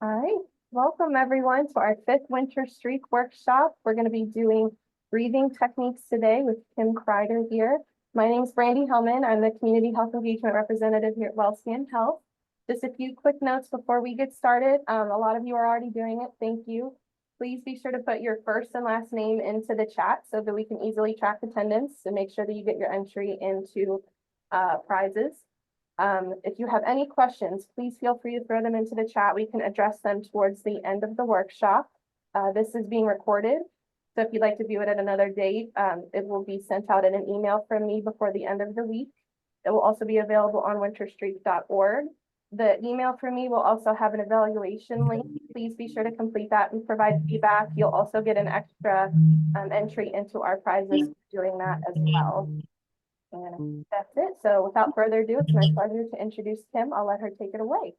All right, welcome everyone to our fifth winter streak workshop. We're going to be doing breathing techniques today with Kim Kreider here. My name is Brandy Hellman. I'm the Community Health Engagement Representative here at WellSpan Health. Just a few quick notes before we get started. A lot of you are already doing it. Thank you. Please be sure to put your first and last name into the chat so that we can easily track attendance and make sure that you get your entry into prizes. If you have any questions, please feel free to throw them into the chat. We can address them towards the end of the workshop. This is being recorded, so if you'd like to view it at another date, it will be sent out in an email from me before the end of the week. It will also be available on winterstreak.org. The email from me will also have an evaluation link. Please be sure to complete that and provide feedback. You'll also get an extra entry into our prizes for doing that as well. And that's it. So without further ado, it's my pleasure to introduce Kim. I'll let her take it away.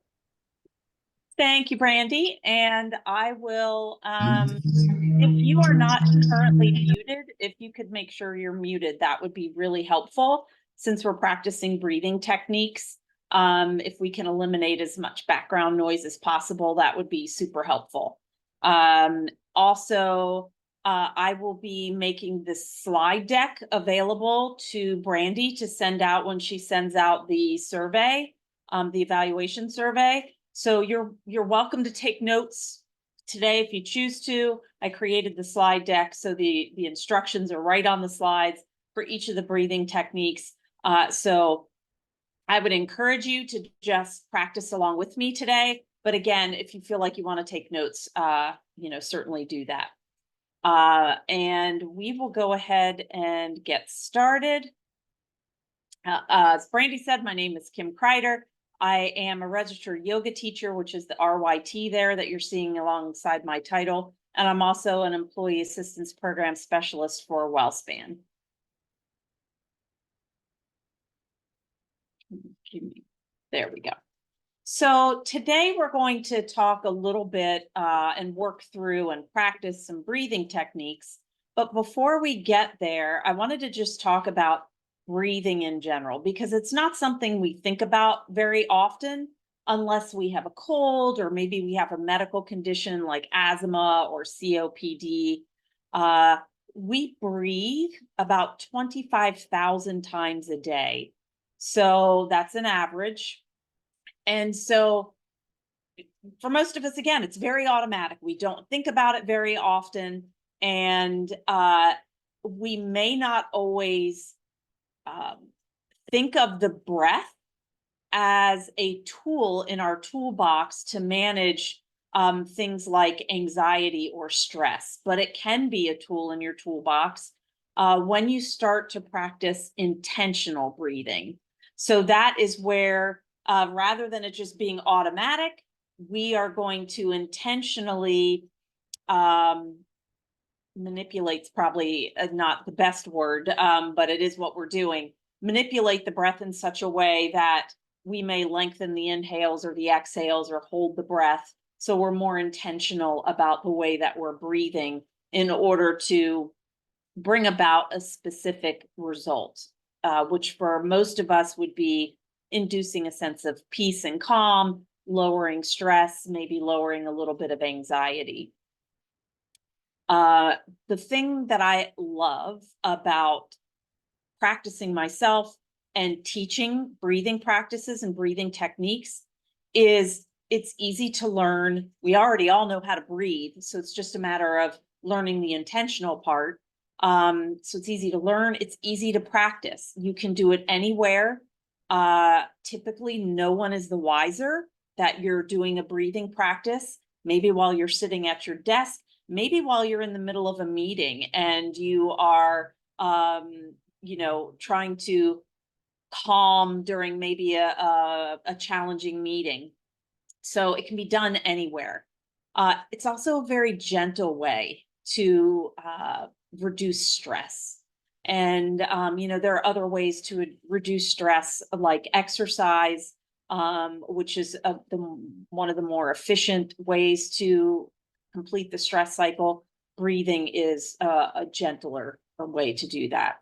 Thank you, Brandy. And I will, if you are not currently muted, if you could make sure you're muted, that would be really helpful since we're practicing breathing techniques. If we can eliminate as much background noise as possible, that would be super helpful. Also, I will be making this slide deck available to Brandy to send out when she sends out the survey, the evaluation survey. So you're welcome to take notes today if you choose to. I created the slide deck so the instructions are right on the slides for each of the breathing techniques. So I would encourage you to just practice along with me today. But again, if you feel like you want to take notes, certainly do that. And we will go ahead and get started. As Brandy said, my name is Kim Kreider. I am a registered yoga teacher, which is the RYT there that you're seeing alongside my title. And I'm also an employee assistance program specialist for WellSpan. There we go. So today we're going to talk a little bit and work through and practice some breathing techniques. But before we get there, I wanted to just talk about breathing in general, because it's not something we think about very often unless we have a cold or maybe we have a medical condition like asthma or COPD. We breathe about 25,000 times a day. So that's an average. And so for most of us, again, it's very automatic. We don't think about it very often. And we may not always think of the breath as a tool in our toolbox to manage things like anxiety or stress, but it can be a tool in your toolbox when you start to practice intentional breathing. So that is where rather than it just being automatic, we are going to intentionally manipulate's probably not the best word, but it is what we're doing. Manipulate the breath in such a way that we may lengthen the inhales or the exhales or hold the breath. So we're more intentional about the way that we're breathing in order to bring about a specific result, which for most of us would be inducing a sense of peace and calm, lowering stress, maybe lowering a little bit of anxiety. The thing that I love about practicing myself and teaching breathing practices and breathing techniques is it's easy to learn. We already all know how to breathe, so it's just a matter of learning the intentional part. So it's easy to learn. It's easy to practice. You can do it anywhere. Typically, no one is the wiser that you're doing a breathing practice, maybe while you're sitting at your desk, maybe while you're in the middle of a meeting and you are, trying to calm during maybe a challenging meeting. So it can be done anywhere. It's also a very gentle way to reduce stress. And, there are other ways to reduce stress, like exercise, which is one of the more efficient ways to complete the stress cycle. Breathing is a gentler way to do that.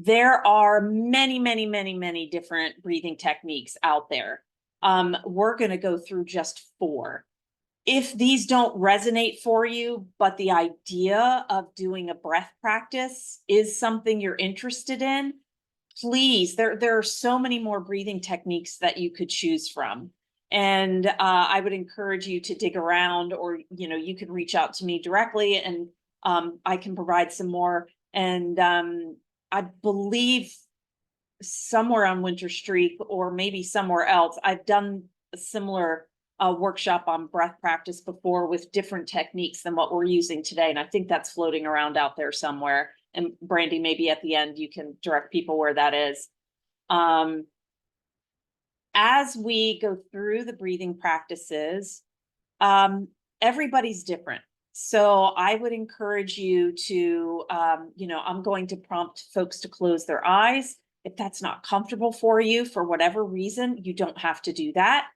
There are many, many, many, many different breathing techniques out there. we're going to go through just 4. If these don't resonate for you, but the idea of doing a breath practice is something you're interested in, please, there are so many more breathing techniques that you could choose from. And I would encourage you to dig around, or, you can reach out to me directly, and I can provide some more. And I believe somewhere on Winter Streak, or maybe somewhere else, I've done a similar workshop on breath practice before with different techniques than what we're using today. And I think that's floating around out there somewhere. And Brandy, maybe at the end, you can direct people where that is. As we go through the breathing practices, everybody's different. So I would encourage you to, I'm going to prompt folks to close their eyes. If that's not comfortable for you, for whatever reason, you don't have to do that.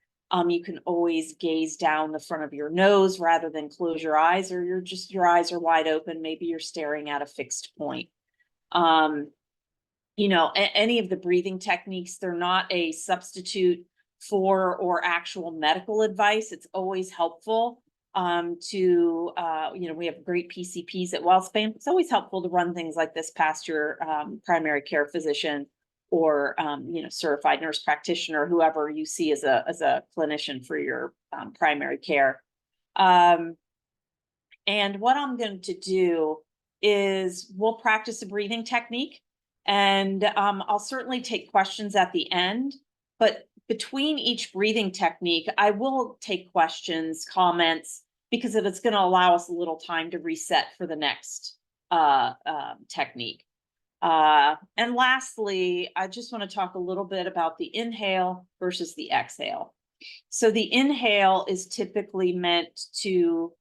You can always gaze down the front of your nose rather than close your eyes, or your eyes are wide open. Maybe you're staring at a fixed point. Any of the breathing techniques, they're not a substitute for or actual medical advice. It's always helpful we have great PCPs at WellSpan. It's always helpful to run things like this past your primary care physician, or certified nurse practitioner, whoever you see as a clinician for your primary care. And what I'm going to do is we'll practice a breathing technique, and I'll certainly take questions at the end, but between each breathing technique, I will take questions, comments, because it's going to allow us a little time to reset for the next technique. And lastly, I just want to talk a little bit about the inhale versus the exhale. So the inhale is typically meant to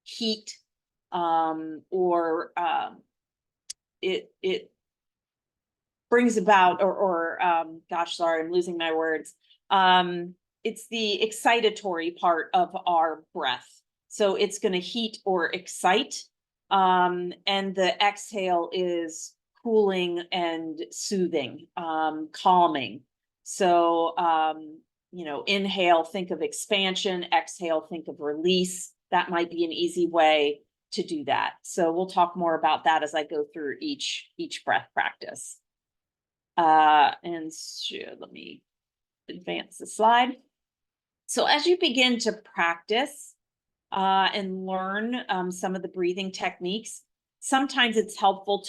heat, it brings about, sorry, I'm losing my words. It's the excitatory part of our breath. So it's going to heat or excite. And the exhale is cooling and soothing, calming. So, inhale, think of expansion, exhale, think of release. That might be an easy way to do that. So we'll talk more about that as I go through each breath practice. Let me advance the slide. So as you begin to practice and learn some of the breathing techniques, sometimes it's helpful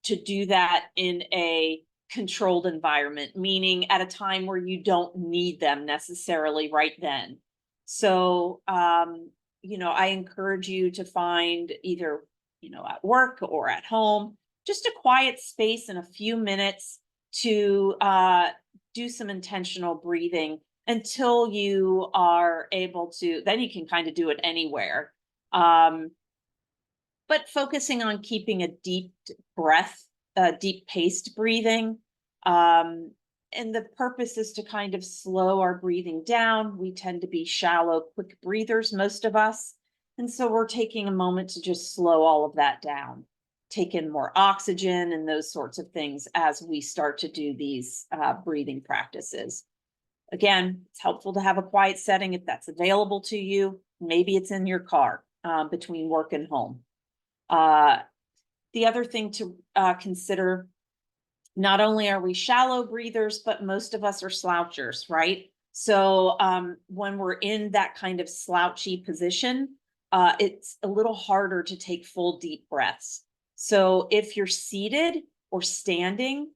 to do that in a controlled environment, meaning at a time where you don't need them necessarily right then. So, I encourage you to find either, at work or at home, just a quiet space and a few minutes to do some intentional breathing until you are able to, then you can kind of do it anywhere. But focusing on keeping a deep breath, deep paced breathing. And the purpose is to kind of slow our breathing down. We tend to be shallow, quick breathers, most of us. And so we're taking a moment to just slow all of that down, take in more oxygen and those sorts of things as we start to do these breathing practices. Again, it's helpful to have a quiet setting if that's available to you. Maybe it's in your car between work and home. The other thing to consider, not only are we shallow breathers, but most of us are slouchers, right? So when we're in that kind of slouchy position, it's a little harder to take full deep breaths. So if you're seated or standing,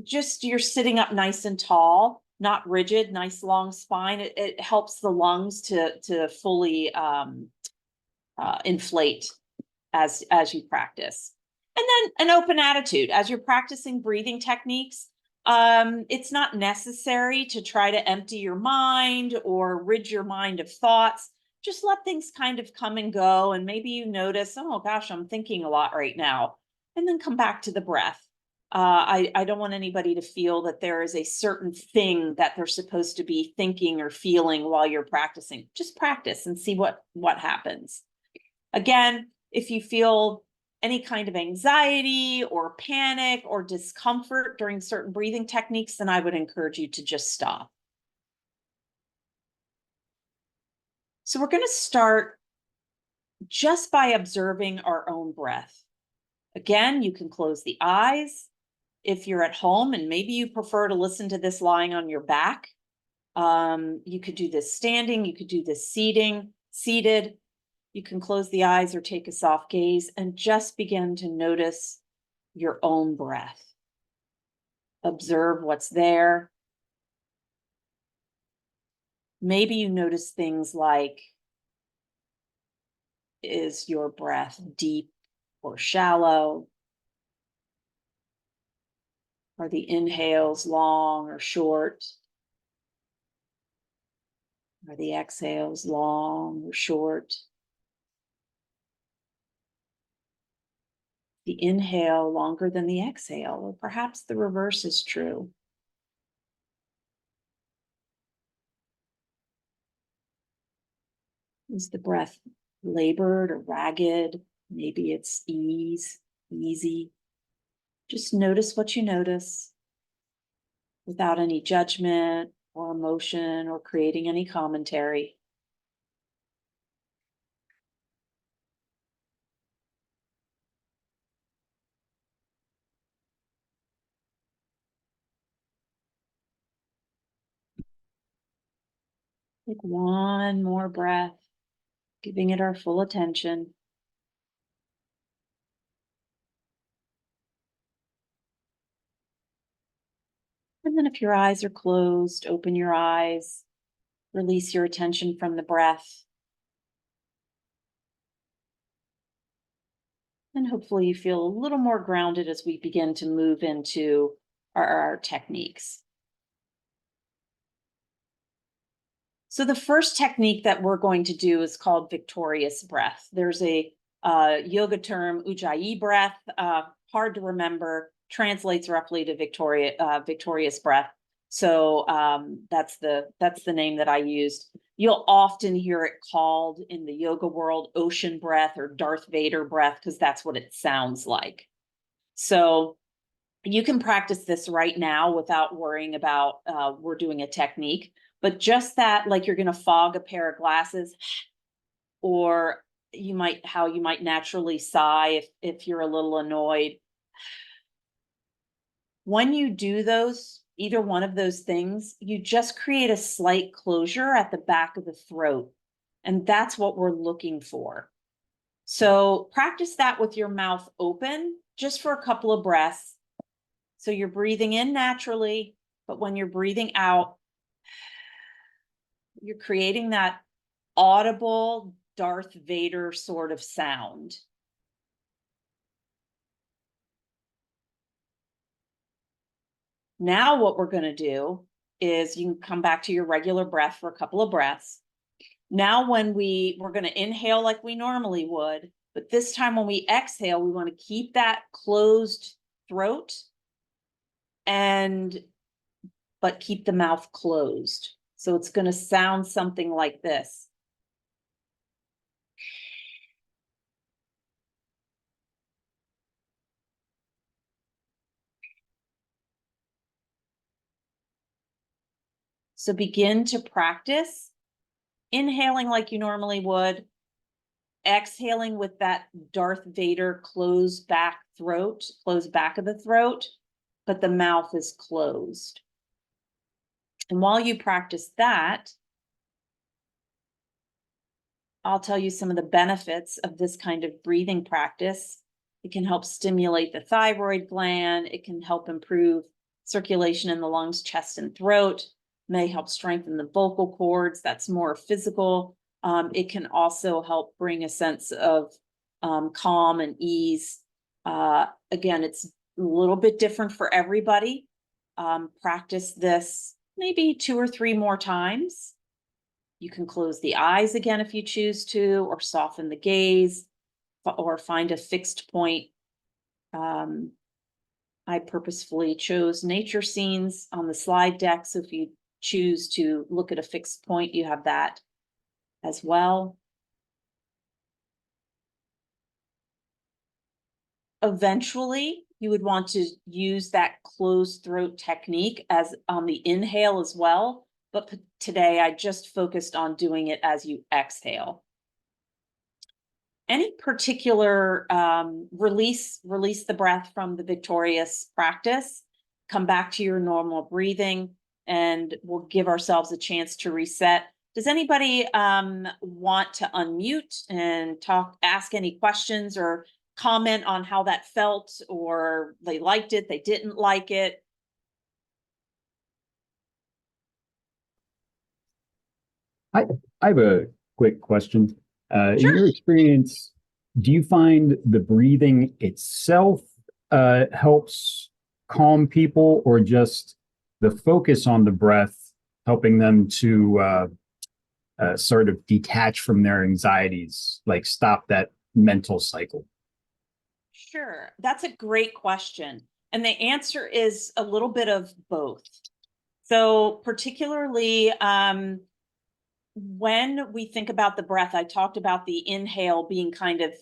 you're sitting up nice and tall, not rigid, nice long spine. It helps the lungs to fully inflate as you practice. And then an open attitude as you're practicing breathing techniques. It's not necessary to try to empty your mind or rid your mind of thoughts. Just let things kind of come and go. And maybe you notice, oh gosh, I'm thinking a lot right now. And then come back to the breath. I don't want anybody to feel that there is a certain thing that they're supposed to be thinking or feeling while you're practicing. Just practice and see what happens. Again, if you feel any kind of anxiety or panic or discomfort during certain breathing techniques, then I would encourage you to just stop. So we're going to start just by observing our own breath. Again, you can close the eyes if you're at home, and maybe you prefer to listen to this lying on your back. You could do this standing, you could do this seated. You can close the eyes or take a soft gaze and just begin to notice your own breath. Observe what's there. Maybe you notice things like, is your breath deep or shallow? Are the inhales long or short? Are the exhales long or short? The inhale longer than the exhale, or perhaps the reverse is true. Is the breath labored or ragged? Maybe it's easy. Just notice what you notice without any judgment or emotion or creating any commentary. Take one more breath, giving it our full attention. And then if your eyes are closed, open your eyes, release your attention from the breath. And hopefully you feel a little more grounded as we begin to move into our techniques. So the first technique that we're going to do is called victorious breath. There's a yoga term, Ujjayi breath, hard to remember, translates roughly to victorious breath. So that's the name that I used. You'll often hear it called in the yoga world ocean breath or Darth Vader breath, because that's what it sounds like. So you can practice this right now without worrying about we're doing a technique, but just that, like you're going to fog a pair of glasses, or how you might naturally sigh if you're a little annoyed. When you do those, either one of those things, you just create a slight closure at the back of the throat. And that's what we're looking for. So practice that with your mouth open just for a couple of breaths. So you're breathing in naturally, but when you're breathing out, you're creating that audible Darth Vader sort of sound. Now what we're going to do is you can come back to your regular breath for a couple of breaths. Now when we're going to inhale like we normally would, but this time when we exhale, we want to keep that closed throat but keep the mouth closed. So it's going to sound something like this. So begin to practice inhaling like you normally would, exhaling with that Darth Vader closed back of the throat, but the mouth is closed. And while you practice that, I'll tell you some of the benefits of this kind of breathing practice. It can help stimulate the thyroid gland. It can help improve circulation in the lungs, chest, and throat. May help strengthen the vocal cords. That's more physical. It can also help bring a sense of calm and ease. Again, it's a little bit different for everybody. Practice this maybe 2 or 3 more times. You can close the eyes again if you choose to, or soften the gaze, or find a fixed point. I purposefully chose nature scenes on the slide deck, so if you choose to look at a fixed point, you have that as well. Eventually, you would want to use that closed throat technique as on the inhale as well, but today I just focused on doing it as you exhale. Any particular release the breath from the victorious practice, come back to your normal breathing, and we'll give ourselves a chance to reset. Does anybody want to unmute and ask any questions or comment on how that felt, or they liked it, they didn't like it? I have a quick question. In Sure. your experience, do you find the breathing itself helps calm people, or just the focus on the breath helping them to sort of detach from their anxieties, like stop that mental cycle? Sure, that's a great question. And the answer is a little bit of both. So particularly when we think about the breath, I talked about the inhale being kind of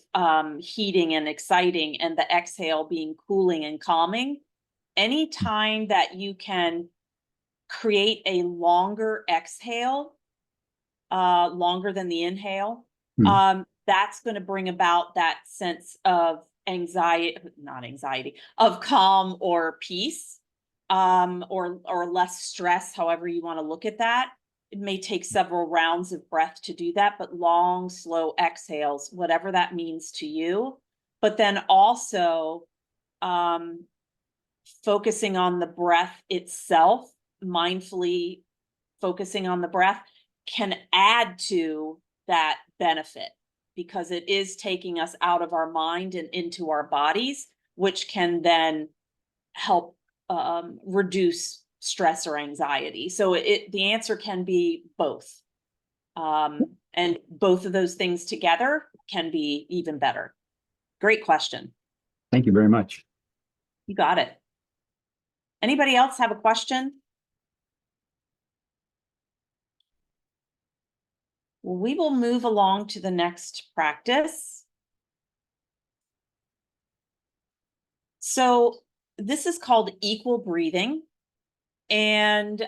heating and exciting, and the exhale being cooling and calming. Anytime that you can create a longer exhale, longer than the inhale, that's going to bring about that sense of of calm or peace, or less stress, however you want to look at that. It may take several rounds of breath to do that, but long, slow exhales, whatever that means to you. But then also focusing on the breath itself, mindfully focusing on the breath, can add to that benefit, because it is taking us out of our mind and into our bodies, which can then help reduce stress or anxiety. So the answer can be both. And both of those things together can be even better. Great question. Thank you very much. You got it. Anybody else have a question? Well, we will move along to the next practice. So this is called equal breathing, and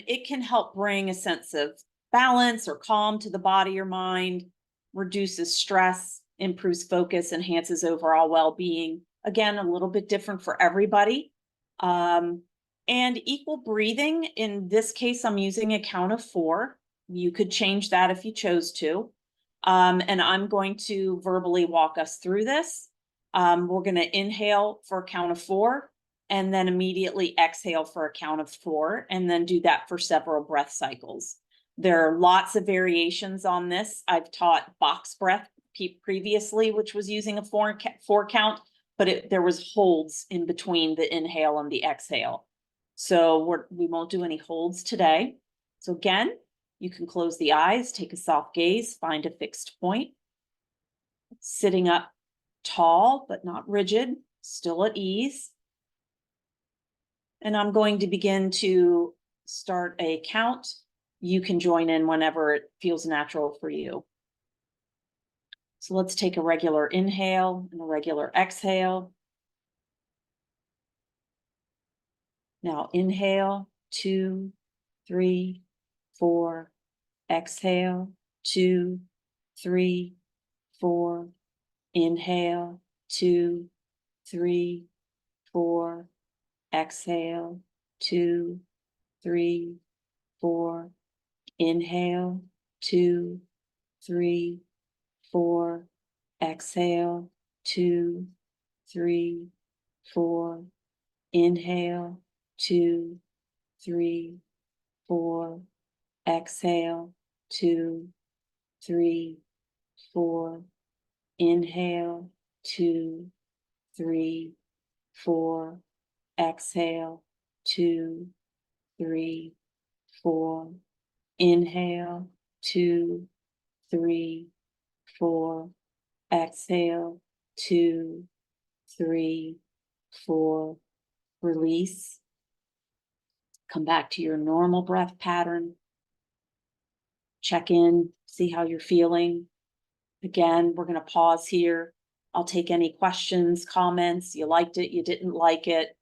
it can help bring a sense of balance or calm to the body or mind, reduces stress, improves focus, enhances overall well-being. Again, a little bit different for everybody. And equal breathing, in this case, I'm using a count of 4. You could change that if you chose to. And I'm going to verbally walk us through this. We're going to inhale for a count of 4, and then immediately exhale for a count of 4, and then do that for several breath cycles. There are lots of variations on this. I've taught box breath previously, which was using a 4 count, but there was holds in between the inhale and the exhale. So we won't do any holds today. So again, you can close the eyes, take a soft gaze, find a fixed point. Sitting up tall, but not rigid, still at ease. And I'm going to begin to start a count. You can join in whenever it feels natural for you. So let's take a regular inhale and a regular exhale. Now inhale, 2, 3, 4. Exhale, 2, 3, 4. Inhale, 2, 3, 4. Exhale, 2, 3, 4. Inhale, 2, 3, 4. Exhale, 2, 3, 4. Inhale, 2, 3, 4. Exhale, 2, 3, 4. Inhale, 2, 3, 4. Exhale, 2, 3, 4. Inhale, 2, 3, 4. Exhale, 2, 3, 4. Release. Come back to your normal breath pattern. Check in, see how you're feeling. Again, we're going to pause here. I'll take any questions, comments. You liked it, you didn't like it.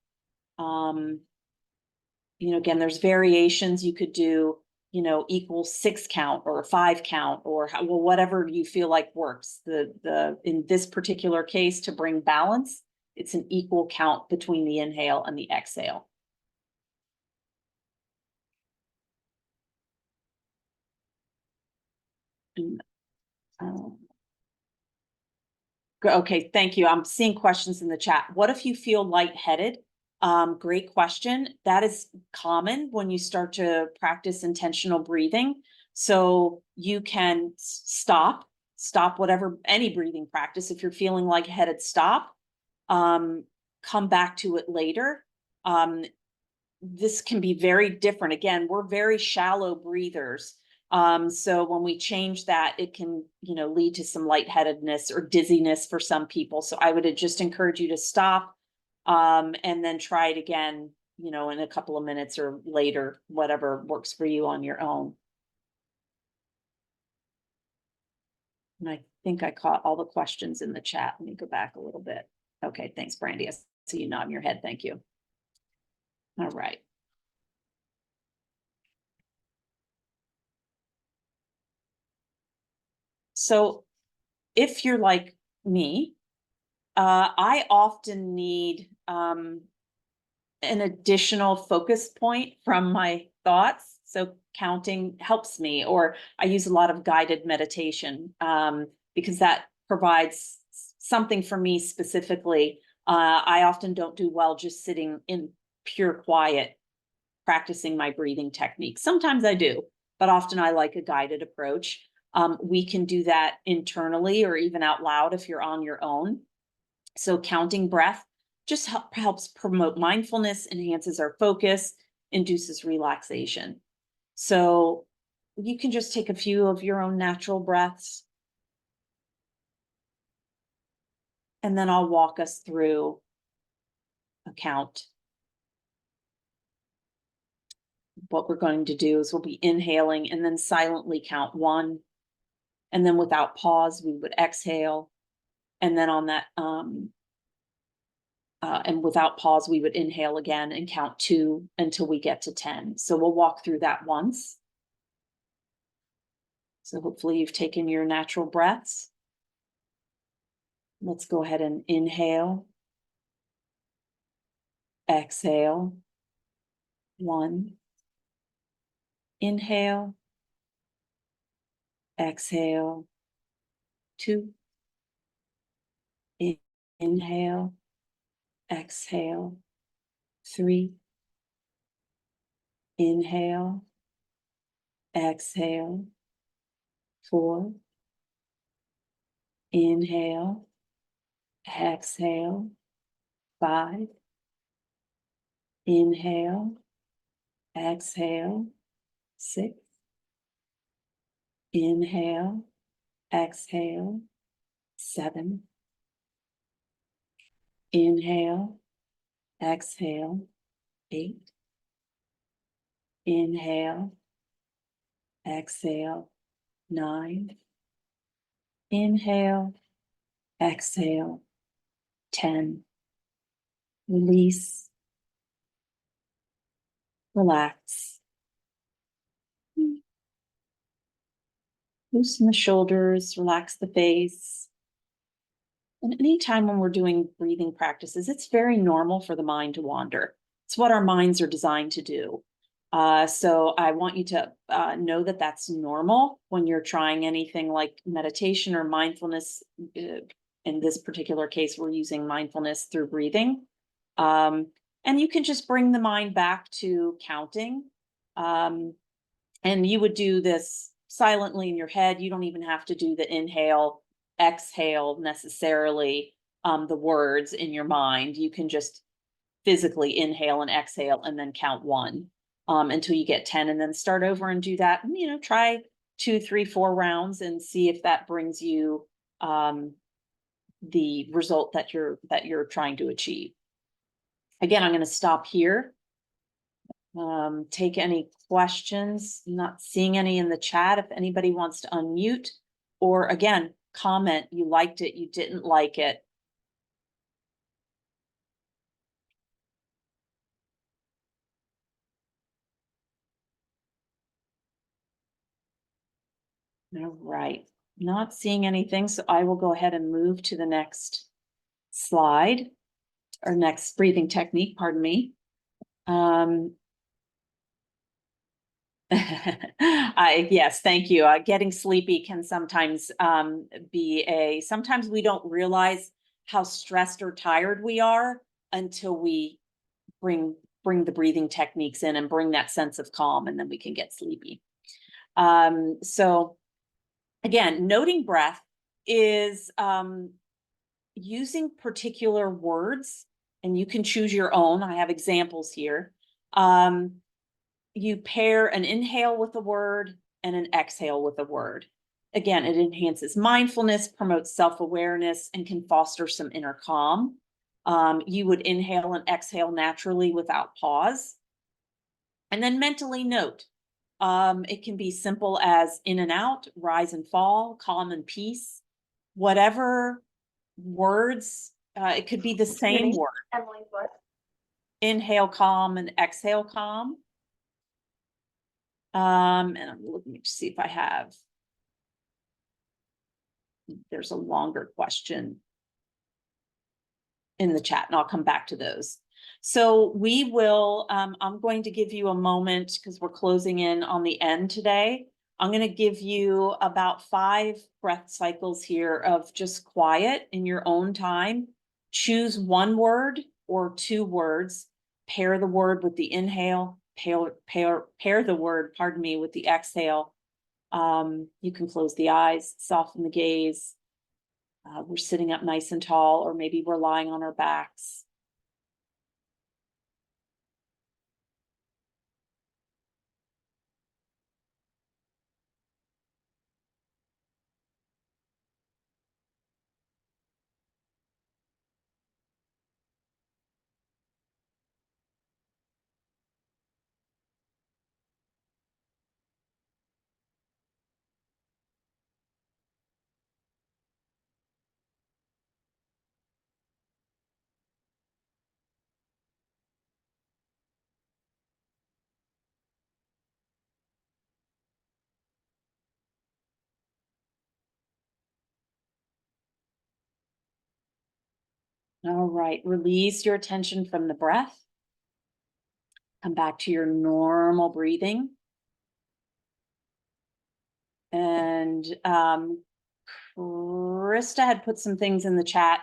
Again, there's variations. You could do equals 6 count or a 5 count, or well, whatever you feel like works. In this particular case, to bring balance, it's an equal count between the inhale and the exhale. Okay, thank you. I'm seeing questions in the chat. What if you feel lightheaded? Great question. That is common when you start to practice intentional breathing. So you can stop any breathing practice. If you're feeling lightheaded, stop. Come back to it later. This can be very different. Again, we're very shallow breathers. So when we change that, it can, lead to some lightheadedness or dizziness for some people. So I would just encourage you to stop, and then try it again, in a couple of minutes or later, whatever works for you on your own. And I think I caught all the questions in the chat. Let me go back a little bit. Okay, thanks, Brandy. I see you nodding your head. Thank you. All right. So if you're like me, I often need an additional focus point from my thoughts. So counting helps me, or I use a lot of guided meditation because that provides something for me specifically. I often don't do well just sitting in pure quiet, practicing my breathing technique. Sometimes I do, but often I like a guided approach. We can do that internally or even out loud if you're on your own. So counting breath just helps promote mindfulness, enhances our focus, induces relaxation. So you can just take a few of your own natural breaths. And then I'll walk us through a count. What we're going to do is we'll be inhaling and then silently count 1. And then without pause, we would exhale. And then on that, and without pause, we would inhale again and count 2 until we get to 10. So we'll walk through that once. So hopefully you've taken your natural breaths. Let's go ahead and inhale. Exhale. 1. Inhale. Exhale. 2. Inhale. Exhale. 3. Inhale. Exhale. 4. Inhale. Exhale. 5. Inhale. Exhale. 6. Inhale. Exhale. 7. Inhale. Exhale. 8. Inhale. Exhale. 9. Inhale. Exhale. 10. Release. Relax. Loosen the shoulders, relax the face. And anytime when we're doing breathing practices, it's very normal for the mind to wander. It's what our minds are designed to do. So I want you to know that that's normal when you're trying anything like meditation or mindfulness. In this particular case, we're using mindfulness through breathing. And you can just bring the mind back to counting. And you would do this silently in your head. You don't even have to do the inhale, exhale necessarily, the words in your mind. You can just physically inhale and exhale and then count 1 until you get 10, and then start over and do that. And, try 2, 3, 4 rounds and see if that brings you the result that you're trying to achieve. Again, I'm going to stop here. Take any questions. I'm not seeing any in the chat. If anybody wants to unmute, or again, comment, you liked it, you didn't like it. All right, not seeing anything, so I will go ahead and move to the next slide, or next breathing technique, pardon me. Yes, thank you. Getting sleepy can sometimes sometimes we don't realize how stressed or tired we are until we bring the breathing techniques in and bring that sense of calm, and then we can get sleepy. So again, noting breath is using particular words, and you can choose your own. I have examples here. You pair an inhale with a word and an exhale with a word. Again, it enhances mindfulness, promotes self-awareness, and can foster some inner calm. You would inhale and exhale naturally without pause. And then mentally note, it can be simple as in and out, rise and fall, calm and peace, whatever words, it could be the same word. Emily's what? Inhale, calm, and exhale, calm. And I'm looking to see if I have. There's a longer question in the chat, and I'll come back to those. So we will, I'm going to give you a moment because we're closing in on the end today. I'm going to give you about 5 breath cycles here of just quiet in your own time. Choose one word or 2 words, pair the word with the inhale, pair the word, pardon me, with the exhale. You can close the eyes, soften the gaze. We're sitting up nice and tall, or maybe we're lying on our backs. All right, release your attention from the breath. Come back to your normal breathing. And Krista had put some things in the chat.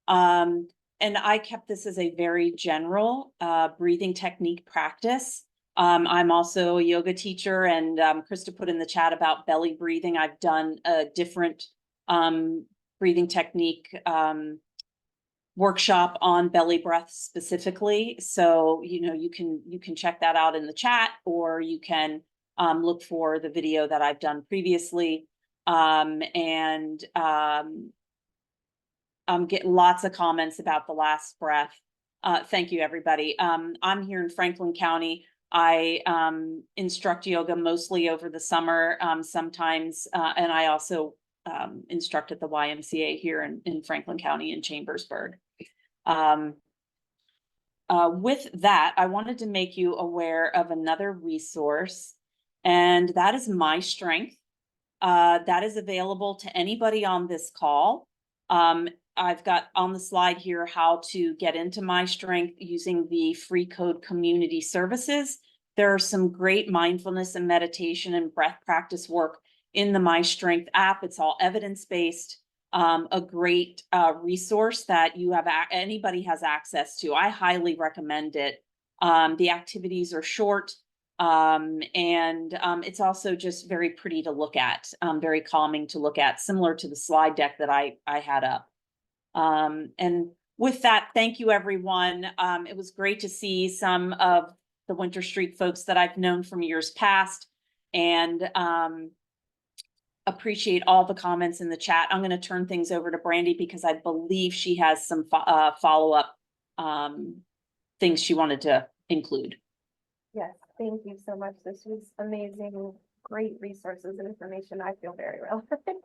And I kept this as a very general breathing technique practice. I'm also a yoga teacher, and Krista put in the chat about belly breathing. I've done a different breathing technique workshop on belly breath specifically. So, you can check that out in the chat, or you can look for the video that I've done previously. I'm getting lots of comments about the last breath. Thank you, everybody. I'm here in Franklin County. I instruct yoga mostly over the summer, sometimes, and I also instruct at the YMCA here in Franklin County in Chambersburg. With that, I wanted to make you aware of another resource, and that is My Strength. That is available to anybody on this call. I've got on the slide here how to get into My Strength using the free code Community Services. There are some great mindfulness and meditation and breath practice work in the My Strength app. It's all evidence-based, a great resource that anybody has access to. I highly recommend it. The activities are short, and it's also just very pretty to look at, very calming to look at, similar to the slide deck that I had up. And with that, thank you, everyone. It was great to see some of the Winter Streak folks that I've known from years past, and appreciate all the comments in the chat. I'm going to turn things over to Brandy because I believe she has some follow-up things she wanted to include. Yes, thank you so much. This was amazing, great resources and information. I feel very relevant.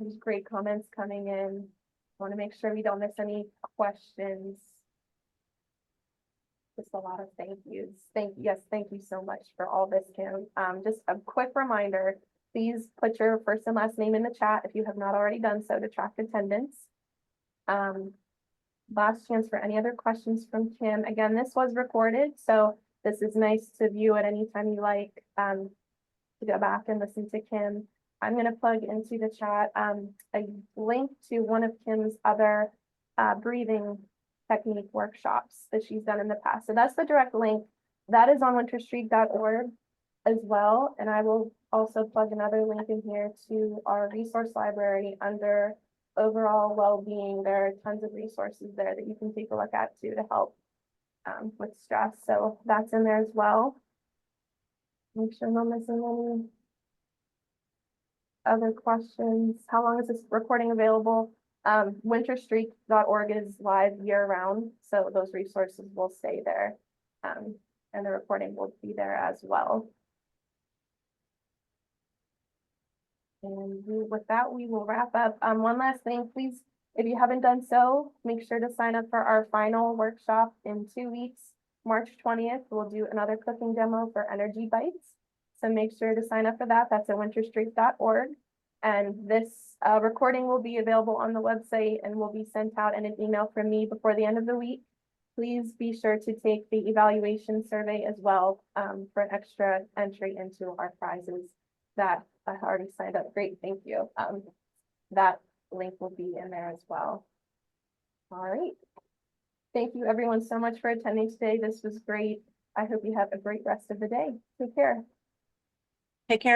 There's great comments coming in. I want to make sure we don't miss any questions. Just a lot of thank yous. Thank you so much for all this, Kim. Just a quick reminder, Please put your first and last name in the chat if you have not already done so to track attendance. Last chance for any other questions from Kim. Again, this was recorded, so this is nice to view at any time you like, to go back and listen to Kim. I'm gonna plug into the chat, a link to one of Kim's other, breathing technique workshops that she's done in the past. So that's the direct link. That is on winterstreak.org as well. And I will also plug another link in here to our resource library under overall well-being. There are tons of resources there that you can take a look at too to help with stress. So that's in there as well. Make sure I'm not missing any other questions. How long is this recording available? Winterstreak.org is live year round, so those resources will stay there. And the recording will be there as well. And with that, we will wrap up. One last thing, please, if you haven't done so, make sure to sign up for our final workshop in 2 weeks. March 20th, we'll do another cooking demo for Energy Bites. So make sure to sign up for that. That's at winterstreak.org. And this recording will be available on the website and will be sent out in an email from me before the end of the week. Please be sure to take the evaluation survey as well for an extra entry into our prizes that I already signed up. Great, thank you. That link will be in there as well. All right. Thank you everyone so much for attending today. This was great. I hope you have a great rest of the day. Take care. Take care.